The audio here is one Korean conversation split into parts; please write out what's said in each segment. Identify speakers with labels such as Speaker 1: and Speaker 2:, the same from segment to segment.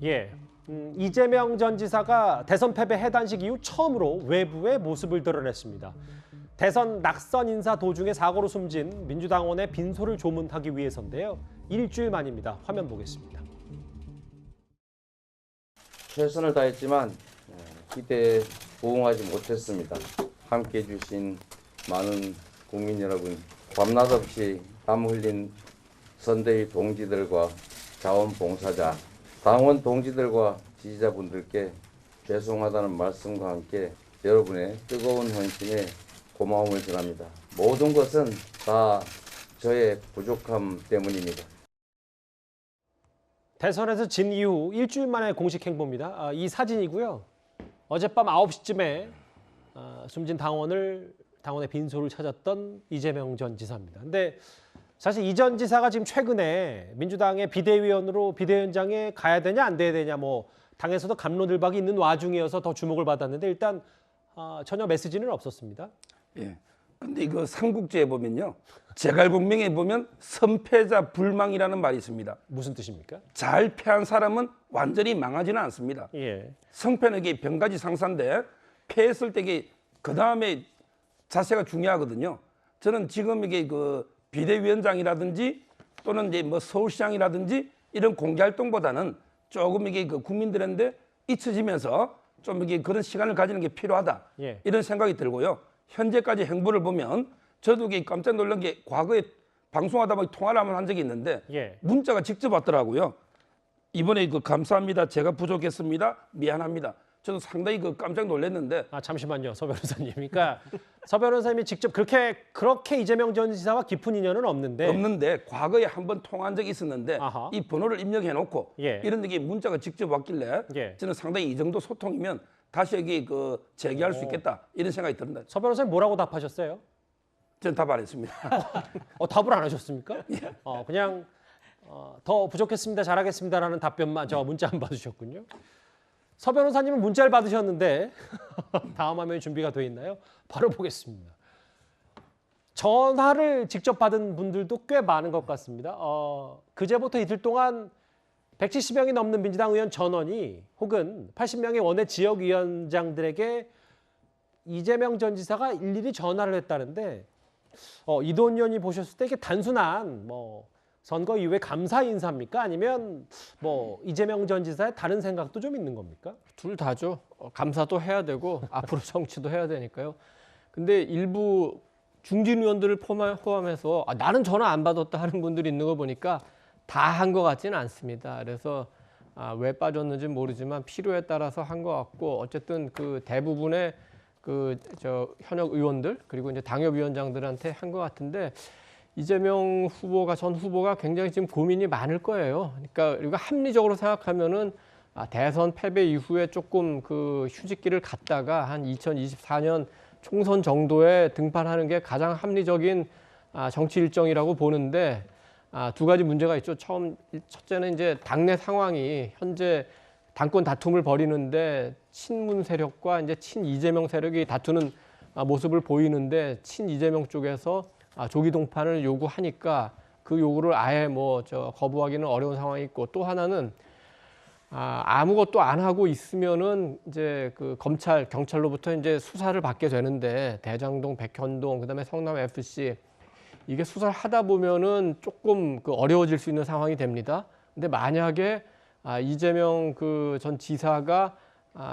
Speaker 1: 예, 이재명 전 지사가 대선 패배 해단식 이후 처음으로 외부의 모습을 드러냈습니다. 대선 낙선 인사 도중에 사고로 숨진 민주당원의 빈소를 조문하기 위해서인데요. 일주일 만입니다. 화면 보겠습니다.
Speaker 2: 최선을 다했지만 기대에 부응하지 못했습니다. 함께해 주신 많은 국민 여러분, 밤낮 없이 땀 흘린 선대위 동지들과 자원봉사자, 당원 동지들과 지지자분들께 죄송하다는 말씀과 함께 여러분의 뜨거운 헌신에 고마움을 전합니다. 모든 것은 다 저의 부족함 때문입니다.
Speaker 1: 대선에서 진 이후 일주일 만에 공식 행보입니다. 이 사진이고요. 어젯밤 9시쯤에 숨진 당원의 빈소를 찾았던 이재명 전 지사입니다. 근데 사실 이 전 지사가 지금 최근에 민주당의 비대위원으로 비대위원장에 가야 되냐 안 돼야 되냐 뭐 당에서도 갑론을박이 있는 와중이어서 더 주목을 받았는데 일단 전혀 메시지는 없었습니다.
Speaker 3: 예. 근데 이거 삼국지에 보면요. 제갈분명에 보면 선패자 불망이라는 말이 있습니다.
Speaker 1: 무슨 뜻입니까?
Speaker 3: 잘 패한 사람은 완전히 망하지는 않습니다.
Speaker 1: 예.
Speaker 3: 성패는 이게 병가지 상사인데 패했을 때 이게 그 다음에 자세가 중요하거든요. 저는 지금 이게 그 비대위원장이라든지 또는 이제 뭐 서울시장이라든지 이런 공개 활동보다는 조금 이게 그 국민들한테 잊혀지면서 좀 이게 그런 시간을 가지는 게 필요하다.
Speaker 1: 예.
Speaker 3: 이런 생각이 들고요. 현재까지 행보를 보면 저도 이게 깜짝 놀란 게 과거에 방송하다 보니 통화를 한번 한 적이 있는데
Speaker 1: 예.
Speaker 3: 문자가 직접 왔더라고요. 이번에 그 감사합니다. 제가 부족했습니다. 미안합니다. 저도 상당히 그 깜짝 놀랐는데.
Speaker 1: 잠시만요, 서 변호사님. 그러니까 서 변호사님이 직접 그렇게 이재명 전 지사와 깊은 인연은 없는데
Speaker 3: 과거에 한번 통화한 적이 있었는데
Speaker 1: 아하.
Speaker 3: 이 번호를 입력해놓고
Speaker 1: 예.
Speaker 3: 이런 게 문자가 직접 왔길래
Speaker 1: 예.
Speaker 3: 저는 상당히 이 정도 소통이면 다시 여기 그 재개할 수 있겠다 이런 생각이 드는데
Speaker 1: 서 변호사님 뭐라고 답하셨어요?
Speaker 3: 저는 답 안 했습니다.
Speaker 1: 답을 안 하셨습니까?
Speaker 3: 예.
Speaker 1: 그냥 더 부족했습니다, 잘하겠습니다라는 답변만 문자만 받으셨군요. 서 변호사님은 문자를 받으셨는데 다음 화면이 준비가 돼 있나요? 바로 보겠습니다. 전화를 직접 받은 분들도 꽤 많은 것 같습니다. 그제부터 이틀 동안 170명이 넘는 민주당 의원 전원이 혹은 80명의 원외 지역위원장들에게 이재명 전 지사가 일일이 전화를 했다는데 이도원 의원이 보셨을 때 이게 단순한 선거 이후에 감사 인사입니까? 아니면 이재명 전 지사의 다른 생각도 좀 있는 겁니까?
Speaker 4: 둘 다죠. 감사도 해야 되고 앞으로 정치도 해야 되니까요. 근데 일부 중진 의원들을 포함해서 나는 전화 안 받았다 하는 분들이 있는 거 보니까 다 한 것 같지는 않습니다. 그래서 왜 빠졌는지 모르지만 필요에 따라서 한 것 같고 어쨌든 그 대부분의 현역 의원들 그리고 이제 당협위원장들한테 한 것 같은데 이재명 전 후보가 굉장히 지금 고민이 많을 거예요. 그러니까 우리가 합리적으로 생각하면은 대선 패배 이후에 조금 그 휴직기를 갖다가 한 2024년 총선 정도에 등판하는 게 가장 합리적인 정치 일정이라고 보는데 두 가지 문제가 있죠. 첫째는 이제 당내 상황이 현재 당권 다툼을 벌이는데 친문 세력과 이제 친 이재명 세력이 다투는 모습을 보이는데 친 이재명 쪽에서 조기 동판을 요구하니까 그 요구를 아예 거부하기는 어려운 상황이 있고 또 하나는 아무것도 안 하고 있으면은 이제 그 경찰로부터 이제 수사를 받게 되는데 대장동, 백현동, 그다음에 성남 FC 이게 수사를 하다 보면은 조금 어려워질 수 있는 상황이 됩니다. 근데 만약에 이재명 전 지사가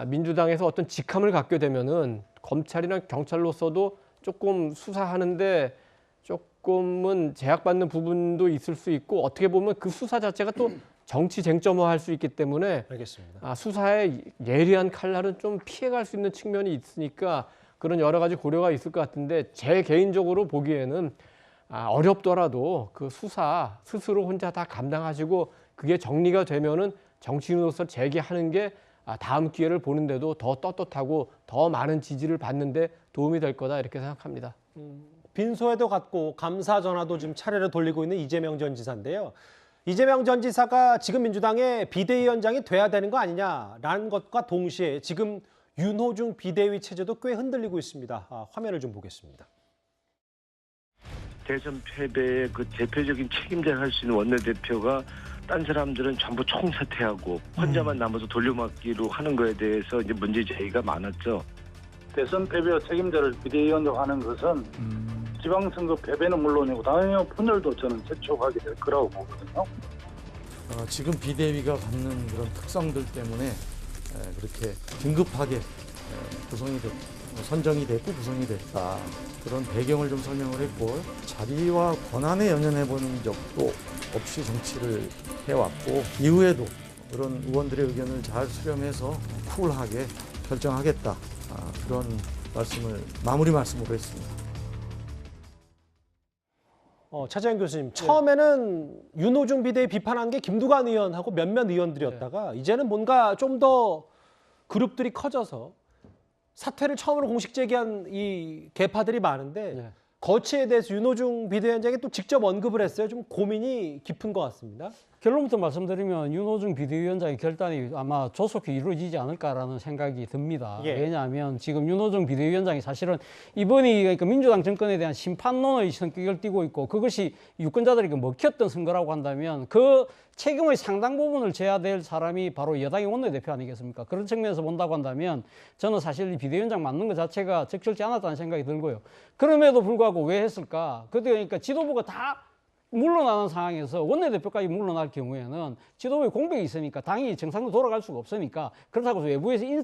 Speaker 4: 민주당에서 어떤 직함을 갖게 되면은 검찰이나 경찰로서도 조금 수사하는데 조금은 제약받는 부분도 있을 수 있고 어떻게 보면 그 수사 자체가 또 정치 쟁점화할 수 있기 때문에
Speaker 1: 알겠습니다.
Speaker 4: 수사의 예리한 칼날은 좀 피해갈 수 있는 측면이 있으니까 그런 여러 가지 고려가 있을 것 같은데 제 개인적으로 보기에는 어렵더라도 그 수사 스스로 혼자 다 감당하시고 그게 정리가 되면은 정치인으로서 재개하는 게 다음 기회를 보는데도 더 떳떳하고 더 많은 지지를 받는데 도움이 될 거다 이렇게 생각합니다.
Speaker 1: 빈소에도 갔고 감사 전화도 지금 차례로 돌리고 있는 이재명 전 지사인데요. 이재명 전 지사가 지금 민주당의 비대위원장이 돼야 되는 거 아니냐라는 것과 동시에 지금 윤호중 비대위 체제도 꽤 흔들리고 있습니다. 화면을 좀 보겠습니다.
Speaker 5: 대선 패배의 그 대표적인 책임자를 할 수 있는 원내대표가 딴 사람들은 전부 총사퇴하고 혼자만 남아서 돌려막기로 하는 거에 대해서 이제 문제 제기가 많았죠.
Speaker 6: 대선 패배와 책임자를 비대위원으로 하는 것은 지방선거 패배는 물론이고 당연히 분열도 저는 재촉하게 될 거라고 보거든요.
Speaker 7: 지금 비대위가 갖는 그런 특성들 때문에 그렇게 긴급하게 선정이 됐고 구성이 됐다. 그런 배경을 좀 설명을 했고 자리와 권한에 연연해보는 적도 없이 정치를 해왔고 이후에도 그런 의원들의 의견을 잘 수렴해서 쿨하게 결정하겠다. 그런 마무리 말씀으로 했습니다.
Speaker 1: 차재현 교수님, 처음에는 윤호중 비대위 비판한 게 김두관 의원하고 몇몇 의원들이었다가 이제는 뭔가 좀 더 그룹들이 커져서 사퇴를 처음으로 공식 제기한 이 계파들이 많은데 거치에 대해서 윤호중 비대위원장이 또 직접 언급을 했어요. 좀 고민이 깊은 것 같습니다.
Speaker 8: 결론부터 말씀드리면 윤호중 비대위원장의 결단이 아마 조속히 이루어지지 않을까라는 생각이 듭니다.
Speaker 1: 예.
Speaker 8: 왜냐하면 지금 윤호중 비대위원장이 사실은 이번이 그러니까 민주당 정권에 대한 심판론의 성격을 띠고 있고 그것이 유권자들에게 먹혔던 선거라고 한다면 그 책임의 상당 부분을 져야 될 사람이 바로 여당의 원내대표 아니겠습니까? 그런 측면에서 본다고 한다면 저는 사실 이 비대위원장 맡는 것 자체가 적절치 않았다는 생각이 들고요. 그럼에도 불구하고 왜 했을까? 그러니까 지도부가 다 물러나는 상황에서 원내대표까지 물러날 경우에는 지도부에 공백이 있으니까 당이 정상으로 돌아갈 수가 없으니까 그렇다고 해서 외부에서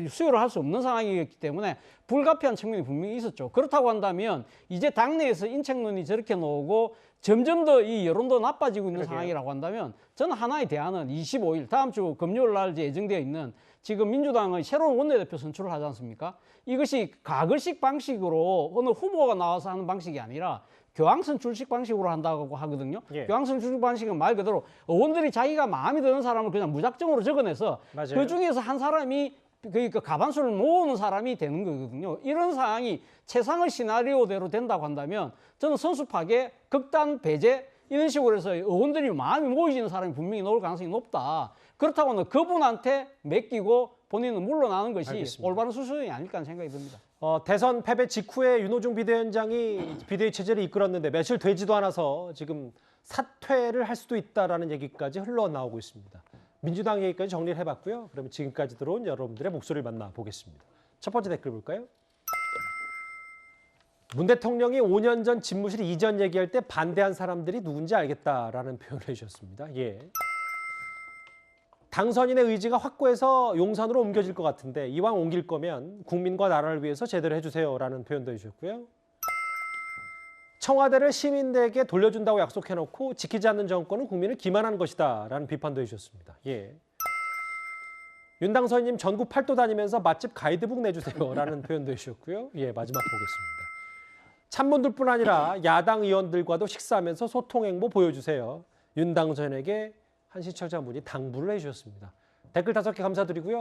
Speaker 8: 수요를 할 수 없는 상황이었기 때문에 불가피한 측면이 분명히 있었죠. 그렇다고 한다면 이제 당내에서 인책론이 저렇게 나오고 점점 더 이 여론도 나빠지고 있는 상황이라고 한다면 저는 하나의 대안은 25일 다음 주 금요일 날 이제 예정되어 있는 지금 민주당의 새로운 원내대표 선출을 하지 않습니까? 이것이 가글식 방식으로 어느 후보가 나와서 하는 방식이 아니라 교황선출식 방식으로 한다고 하거든요.
Speaker 1: 예.
Speaker 8: 교황선출식 방식은 말 그대로 의원들이 자기가 마음에 드는 사람을 그냥 무작정으로 적어내서
Speaker 1: 맞아요.
Speaker 8: 그 중에서 한 사람이 그러니까 가반수를 모으는 사람이 되는 거거든요. 이런 상황이 최상의 시나리오대로 된다고 한다면 저는 선수 파괴, 극단 배제 이런 식으로 해서 의원들이 마음이 모이지는 사람이 분명히 나올 가능성이 높다. 그렇다고 하면 그분한테 맡기고 본인은 물러나는 것이
Speaker 1: 알겠습니다.
Speaker 8: 올바른 수순이 아닐까 하는 생각이 듭니다.
Speaker 1: 대선 패배 직후에 윤호중 비대위원장이 비대위 체제를 이끌었는데 며칠 되지도 않아서 지금 사퇴를 할 수도 있다라는 얘기까지 흘러나오고 있습니다. 민주당 얘기까지 정리를 해봤고요. 그러면 지금까지 들어온 여러분들의 목소리를 만나보겠습니다. 첫 번째 댓글 볼까요? 문 대통령이 5년 전 집무실 이전 얘기할 때 반대한 사람들이 누군지 알겠다라는 표현을 해주셨습니다. 예. 당선인의 의지가 확고해서 용산으로 옮겨질 것 같은데 이왕 옮길 거면 국민과 나라를 위해서 제대로 해주세요라는 표현도 해주셨고요. 청와대를 시민들에게 돌려준다고 약속해놓고 지키지 않는 정권은 국민을 기만하는 것이다 라는 비판도 해주셨습니다. 예. 윤 당선인님 전국 팔도 다니면서 맛집 가이드북 내주세요 라는 표현도 해주셨고요. 예, 마지막 보겠습니다. 참모들뿐 아니라 야당 의원들과도 식사하면서 소통 행보 보여주세요. 윤 당선인에게 한 시청자분이 당부를 해주셨습니다. 댓글 5개 감사드리고요.